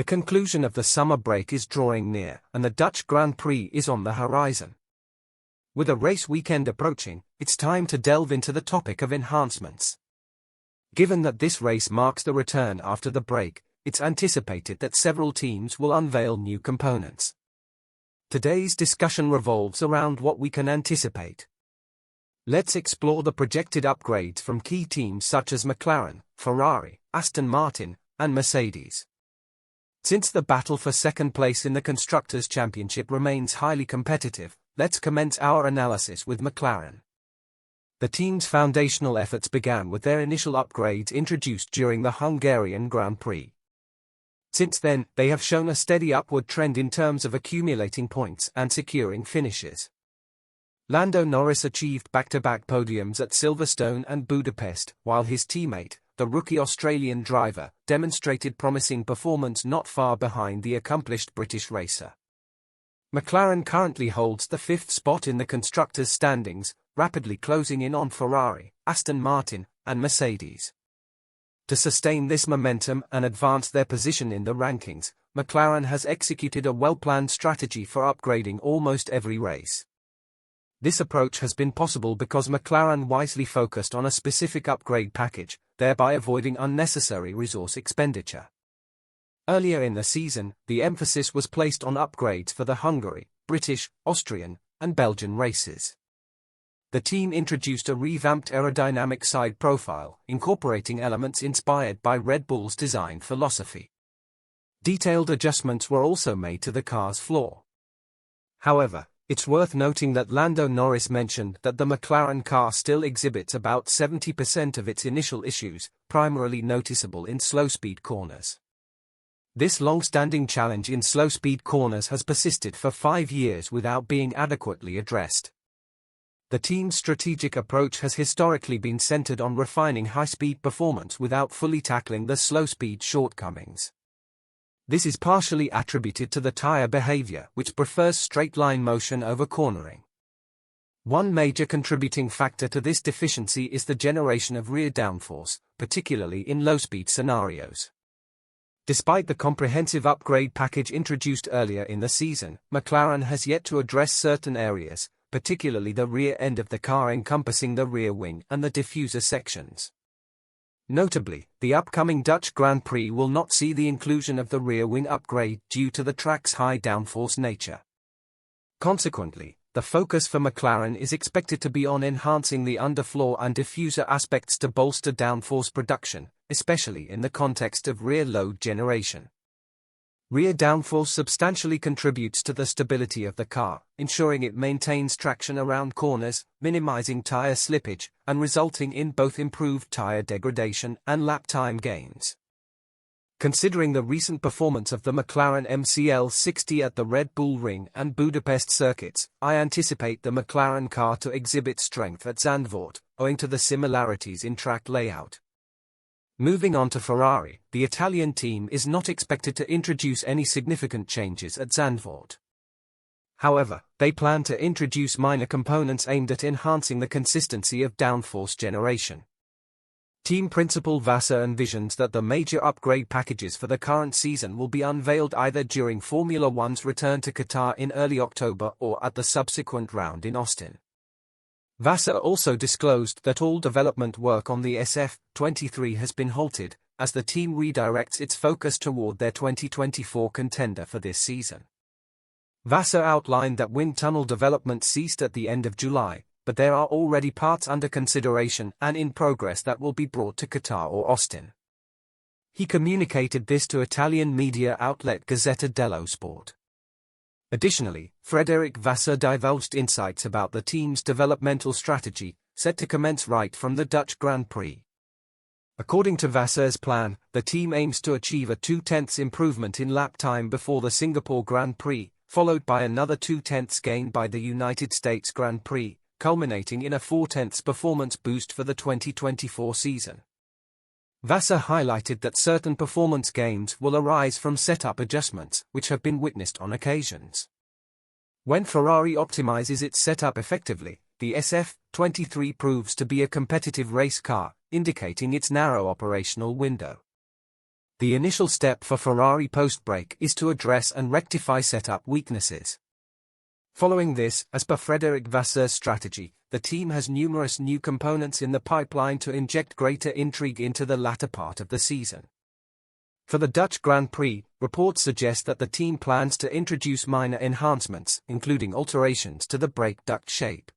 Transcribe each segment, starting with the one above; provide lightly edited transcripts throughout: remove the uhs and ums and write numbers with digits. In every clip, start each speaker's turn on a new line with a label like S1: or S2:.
S1: The conclusion of the summer break is drawing near, and the Dutch Grand Prix is on the horizon. With a race weekend approaching, it's time to delve into the topic of enhancements. Given that this race marks the return after the break, it's anticipated that several teams will unveil new components. Today's discussion revolves around what we can anticipate. Let's explore the projected upgrades from key teams such as McLaren, Ferrari, Aston Martin, and Mercedes. Since the battle for second place in the Constructors' Championship remains highly competitive, let's commence our analysis with McLaren. The team's foundational efforts began with their initial upgrades introduced during the Hungarian Grand Prix. Since then, they have shown a steady upward trend in terms of accumulating points and securing finishes. Lando Norris achieved back-to-back podiums at Silverstone and Budapest, while his teammate, the rookie Australian driver, demonstrated promising performance not far behind the accomplished British racer. McLaren currently holds the fifth spot in the constructors' standings, rapidly closing in on Ferrari, Aston Martin, and Mercedes. To sustain this momentum and advance their position in the rankings, McLaren has executed a well-planned strategy for upgrading almost every race. This approach has been possible because McLaren wisely focused on a specific upgrade package, thereby avoiding unnecessary resource expenditure. Earlier in the season, the emphasis was placed on upgrades for the Hungary, British, Austrian, and Belgian races. The team introduced a revamped aerodynamic side profile, incorporating elements inspired by Red Bull's design philosophy. Detailed adjustments were also made to the car's floor. However, it's worth noting that Lando Norris mentioned that the McLaren car still exhibits about 70% of its initial issues, primarily noticeable in slow-speed corners. This long-standing challenge in slow-speed corners has persisted for 5 years without being adequately addressed. The team's strategic approach has historically been centered on refining high-speed performance without fully tackling the slow-speed shortcomings. This is partially attributed to the tire behavior, which prefers straight-line motion over cornering. One major contributing factor to this deficiency is the generation of rear downforce, particularly in low-speed scenarios. Despite the comprehensive upgrade package introduced earlier in the season, McLaren has yet to address certain areas, particularly the rear end of the car encompassing the rear wing and the diffuser sections. Notably, the upcoming Dutch Grand Prix will not see the inclusion of the rear wing upgrade due to the track's high downforce nature. Consequently, the focus for McLaren is expected to be on enhancing the underfloor and diffuser aspects to bolster downforce production, especially in the context of rear load generation. Rear downforce substantially contributes to the stability of the car, ensuring it maintains traction around corners, minimizing tire slippage, and resulting in both improved tire degradation and lap time gains. Considering the recent performance of the McLaren MCL60 at the Red Bull Ring and Budapest circuits, I anticipate the McLaren car to exhibit strength at Zandvoort, owing to the similarities in track layout. Moving on to Ferrari, the Italian team is not expected to introduce any significant changes at Zandvoort. However, they plan to introduce minor components aimed at enhancing the consistency of downforce generation. Team principal Vasseur envisions that the major upgrade packages for the current season will be unveiled either during Formula One's return to Qatar in early October or at the subsequent round in Austin. Vasseur also disclosed that all development work on the SF23 has been halted, as the team redirects its focus toward their 2024 contender for this season. Vasseur outlined that wind tunnel development ceased at the end of July, but there are already parts under consideration and in progress that will be brought to Qatar or Austin. He communicated this to Italian media outlet Gazzetta dello Sport. Additionally, Frédéric Vasseur divulged insights about the team's developmental strategy, set to commence right from the Dutch Grand Prix. According to Vasseur's plan, the team aims to achieve a 0.2 improvement in lap time before the Singapore Grand Prix, followed by another 0.2 gain by the United States Grand Prix, culminating in a 0.4 performance boost for the 2024 season. Vasseur highlighted that certain performance gains will arise from setup adjustments, which have been witnessed on occasions. When Ferrari optimizes its setup effectively, the SF23 proves to be a competitive race car, indicating its narrow operational window. The initial step for Ferrari post-brake is to address and rectify setup weaknesses. Following this, as per Frédéric Vasseur's strategy, the team has numerous new components in the pipeline to inject greater intrigue into the latter part of the season. For the Dutch Grand Prix, reports suggest that the team plans to introduce minor enhancements, including alterations to the brake duct shape.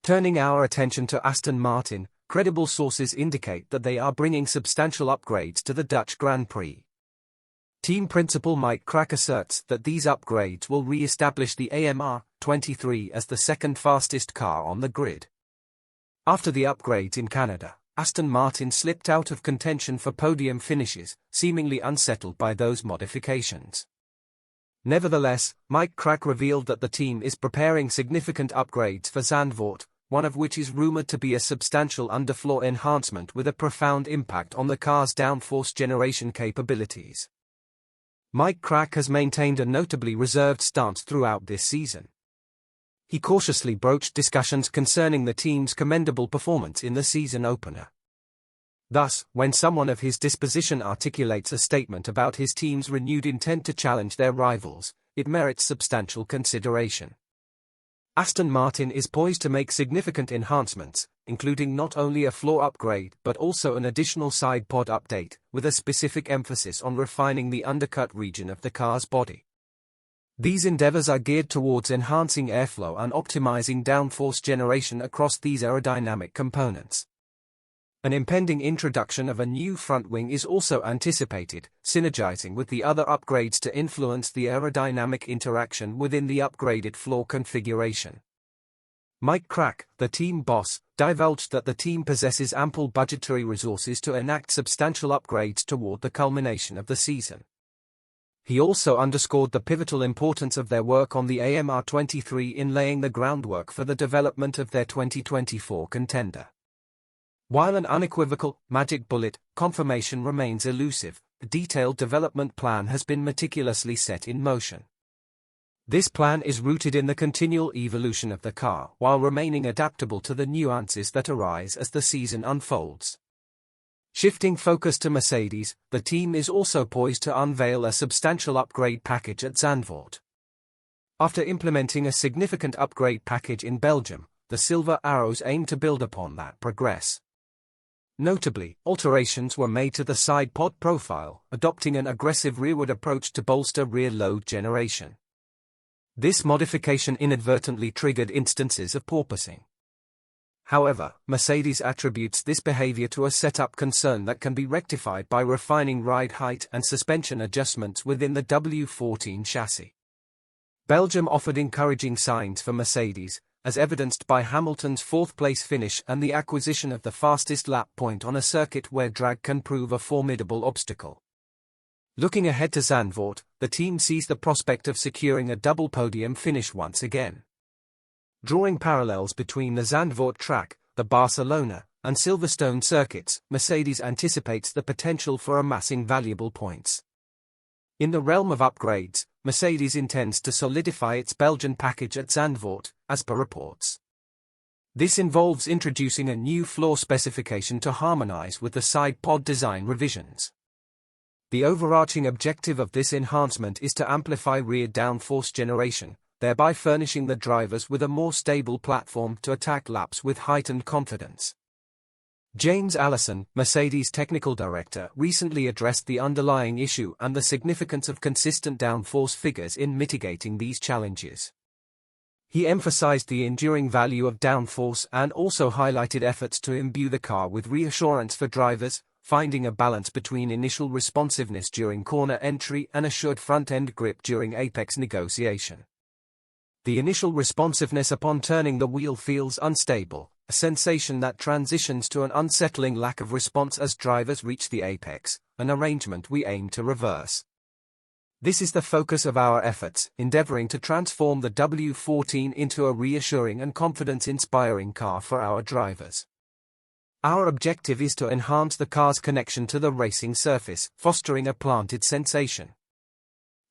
S1: Turning our attention to Aston Martin, credible sources indicate that they are bringing substantial upgrades to the Dutch Grand Prix. Team principal Mike Krack asserts that these upgrades will re-establish the AMR-23 as the second fastest car on the grid. After the upgrades in Canada, Aston Martin slipped out of contention for podium finishes, seemingly unsettled by those modifications. Nevertheless, Mike Krack revealed that the team is preparing significant upgrades for Zandvoort, one of which is rumored to be a substantial underfloor enhancement with a profound impact on the car's downforce generation capabilities. Mike Krack has maintained a notably reserved stance throughout this season. He cautiously broached discussions concerning the team's commendable performance in the season opener. Thus, when someone of his disposition articulates a statement about his team's renewed intent to challenge their rivals, it merits substantial consideration. Aston Martin is poised to make significant enhancements, including not only a floor upgrade but also an additional side pod update, with a specific emphasis on refining the undercut region of the car's body. These endeavors are geared towards enhancing airflow and optimizing downforce generation across these aerodynamic components. An impending introduction of a new front wing is also anticipated, synergizing with the other upgrades to influence the aerodynamic interaction within the upgraded floor configuration. Mike Krack, the team boss, divulged that the team possesses ample budgetary resources to enact substantial upgrades toward the culmination of the season. He also underscored the pivotal importance of their work on the AMR-23 in laying the groundwork for the development of their 2024 contender. While an unequivocal, magic bullet, confirmation remains elusive, a detailed development plan has been meticulously set in motion. This plan is rooted in the continual evolution of the car while remaining adaptable to the nuances that arise as the season unfolds. Shifting focus to Mercedes, the team is also poised to unveil a substantial upgrade package at Zandvoort. After implementing a significant upgrade package in Belgium, the Silver Arrows aim to build upon that progress. Notably, alterations were made to the side pod profile, adopting an aggressive rearward approach to bolster rear load generation. This modification inadvertently triggered instances of porpoising. However, Mercedes attributes this behavior to a setup concern that can be rectified by refining ride height and suspension adjustments within the W14 chassis. Belgium offered encouraging signs for Mercedes, as evidenced by Hamilton's fourth-place finish and the acquisition of the fastest lap point on a circuit where drag can prove a formidable obstacle. Looking ahead to Zandvoort, the team sees the prospect of securing a double podium finish once again. Drawing parallels between the Zandvoort track, the Barcelona, and Silverstone circuits, Mercedes anticipates the potential for amassing valuable points. In the realm of upgrades, Mercedes intends to solidify its Belgian package at Zandvoort, as per reports. This involves introducing a new floor specification to harmonize with the side pod design revisions. The overarching objective of this enhancement is to amplify rear downforce generation, thereby furnishing the drivers with a more stable platform to attack laps with heightened confidence. James Allison, Mercedes' technical director, recently addressed the underlying issue and the significance of consistent downforce figures in mitigating these challenges. He emphasized the enduring value of downforce and also highlighted efforts to imbue the car with reassurance for drivers, finding a balance between initial responsiveness during corner entry and assured front-end grip during apex negotiation. The initial responsiveness upon turning the wheel feels unstable, a sensation that transitions to an unsettling lack of response as drivers reach the apex, an arrangement we aim to reverse. This is the focus of our efforts, endeavoring to transform the W14 into a reassuring and confidence-inspiring car for our drivers. Our objective is to enhance the car's connection to the racing surface, fostering a planted sensation.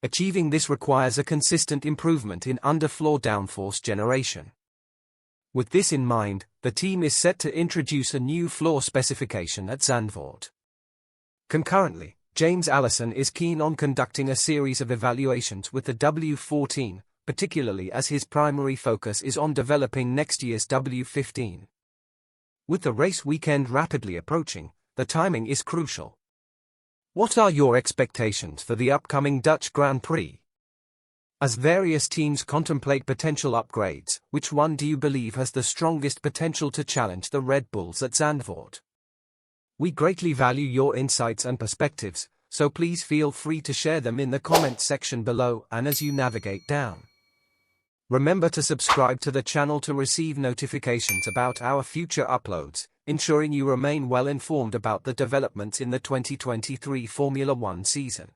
S1: Achieving this requires a consistent improvement in underfloor downforce generation. With this in mind, the team is set to introduce a new floor specification at Zandvoort. Concurrently, James Allison is keen on conducting a series of evaluations with the W14, particularly as his primary focus is on developing next year's W15. With the race weekend rapidly approaching, the timing is crucial. What are your expectations for the upcoming Dutch Grand Prix? As various teams contemplate potential upgrades, which one do you believe has the strongest potential to challenge the Red Bulls at Zandvoort? We greatly value your insights and perspectives, so please feel free to share them in the comments section below and as you navigate down. Remember to subscribe to the channel to receive notifications about our future uploads, ensuring you remain well informed about the developments in the 2023 Formula One season.